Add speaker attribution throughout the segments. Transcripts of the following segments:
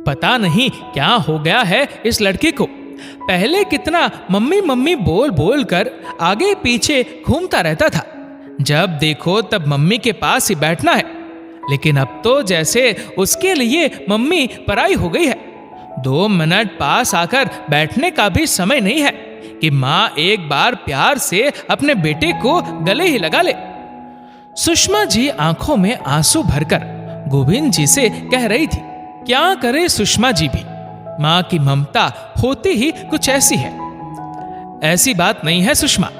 Speaker 1: पता नहीं क्या हो गया है इस लड़के को। पहले कितना मम्मी मम्मी बोल बोल कर आगे पीछे घूमता रहता था, जब देखो तब मम्मी के पास ही बैठना है। लेकिन अब तो जैसे उसके लिए मम्मी पराई हो गई है। 2 मिनट पास आकर बैठने का भी समय नहीं है कि माँ एक बार प्यार से अपने बेटे को गले ही लगा ले। सुषमा जी आंखों में आंसू भरकर गोविंद जी से कह रही थी, क्या करे सुषमा जी भी, माँ की ममता होती ही कुछ ऐसी है। ऐसी बात नहीं है सुषमा,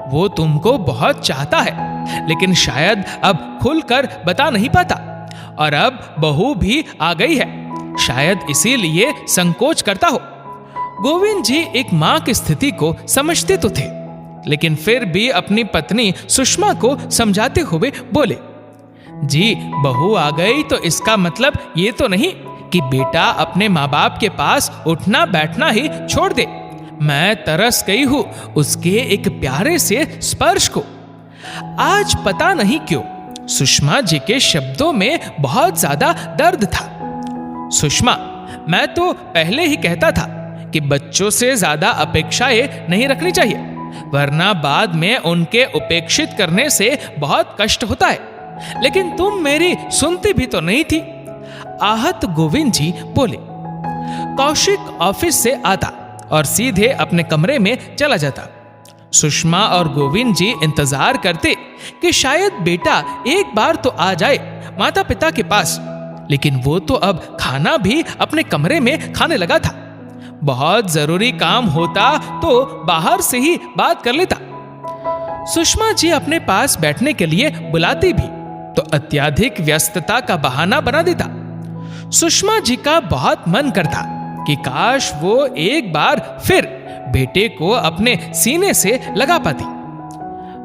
Speaker 1: वो तुमको बहुत चाहता है, लेकिन शायद अब खुलकर बता नहीं पाता। और अब बहू भी आ गई है, शायद इसीलिए संकोच करता हो। गोविंद जी एक माँ की स्थिति को समझते तो थे, लेकिन फिर भी अपनी पत्नी सुषमा को समझाते हुए बोले, जी बहू आ गई तो इसका मतलब ये तो नहीं कि बेटा अपने माँ बाप के पास उठना बैठना ही छोड़ दे। मैं तरस गई हूं उसके एक प्यारे से स्पर्श को। आज पता नहीं क्यों सुषमा जी के शब्दों में बहुत ज्यादा दर्द था। सुषमा, मैं तो पहले ही कहता था कि बच्चों से ज्यादा अपेक्षाएं नहीं रखनी चाहिए, वरना बाद में उनके उपेक्षित करने से बहुत कष्ट होता है। लेकिन तुम मेरी सुनती भी तो नहीं थी। आहत गोविंद जी बोले। कौशिक ऑफिस से आता और सीधे अपने कमरे में चला जाता। सुषमा और गोविंद जी इंतजार करते कि शायद बेटा एक बार तो आ जाए माता पिता के पास, लेकिन वो तो अब खाना भी अपने कमरे में खाने लगा था। बहुत जरूरी काम होता तो बाहर से ही बात कर लेता। सुषमा जी अपने पास बैठने के लिए बुलाती भी तो अत्यधिक व्यस्तता का बहाना बना देता। सुषमा जी का बहुत मन करता कि काश वो एक बार फिर बेटे को अपने सीने से लगा पाती।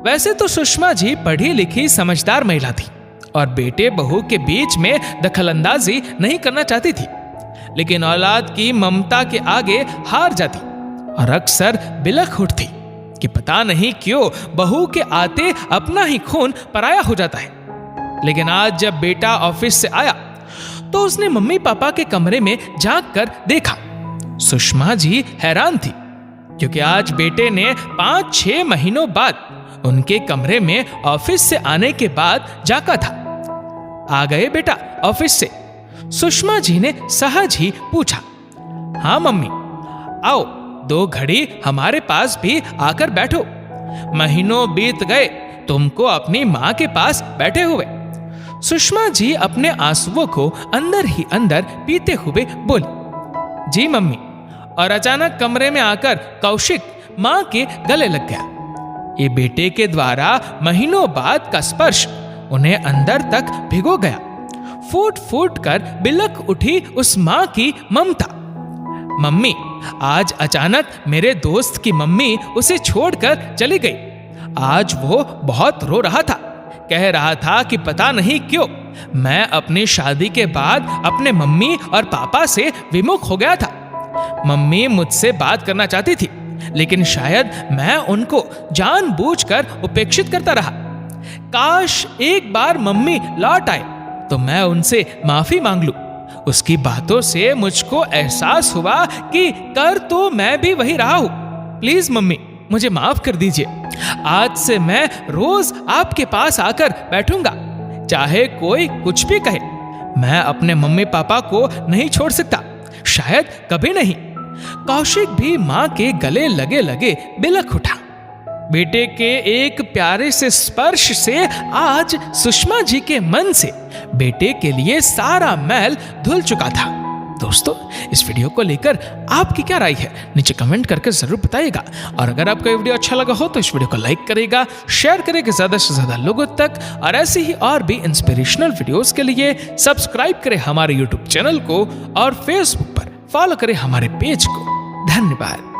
Speaker 1: वैसे तो सुषमा जी पढ़ी लिखी समझदार महिला थी और बेटे बहू के बीच में दखलंदाजी नहीं करना चाहती थी, लेकिन औलाद की ममता के आगे हार जाती और अक्सर बिलख उठती कि पता नहीं क्यों बहू के आते अपना ही खून पराया हो जाता है। लेकिन आज जब बेटा ऑफिस से आया तो उसने मम्मी पापा के कमरे में झांक कर देखा। सुषमा जी हैरान थी, क्योंकि आज बेटे ने 5-6 महीनों बाद उनके कमरे में ऑफिस से आने के बाद झांका था। आ गए बेटा ऑफिस से? सुषमा जी ने सहज ही पूछा। हाँ मम्मी, आओ 2 घड़ी हमारे पास भी आकर बैठो। महीनों बीत गए तुमको अपनी माँ के पास बैठे हुए। सुषमा जी अपने आंसुओं को अंदर ही अंदर पीते हुए बोली, जी मम्मी। और अचानक कमरे में आकर कौशिक माँ के गले लग गया। ये बेटे के द्वारा महीनों बाद का स्पर्श उन्हें अंदर तक भिगो गया। फूट फूट कर बिलख उठी उस माँ की ममता। मम्मी, आज अचानक मेरे दोस्त की मम्मी उसे छोड़कर चली गई। आज वो बहुत रो रहा था, कह रहा था कि पता नहीं क्यों मैं अपनी शादी के बाद अपने मम्मी और पापा से विमुख हो गया था। मम्मी मुझसे बात करना चाहती थी, लेकिन शायद मैं उनको जानबूझकर उपेक्षित करता रहा। काश एक बार मम्मी लौट आए तो मैं उनसे माफी मांग लूं। उसकी बातों से मुझको एहसास हुआ कि कर तो मैं भी वही रहा हूं। प्लीज मम्मी, मुझे माफ कर दीजिए। आज से मैं रोज आपके पास आकर बैठूंगा, चाहे कोई कुछ भी कहे। मैं अपने मम्मी पापा को नहीं छोड़ सकता, शायद कभी नहीं। कौशिक भी माँ के गले लगे लगे बिलख उठा। बेटे के एक प्यारे से स्पर्श से आज सुषमा जी के मन से बेटे के लिए सारा मैल धुल चुका था। दोस्तों, इस वीडियो को लेकर आपकी क्या राय है नीचे कमेंट करके जरूर बताइएगा। और अगर आपको ये वीडियो अच्छा लगा हो तो इस वीडियो को लाइक करेगा, शेयर करेगा ज्यादा से ज्यादा लोगों तक। और ऐसे ही और भी इंस्पिरेशनल वीडियोस के लिए सब्सक्राइब करें हमारे यूट्यूब चैनल को और फेसबुक पर फॉलो करें हमारे पेज को। धन्यवाद।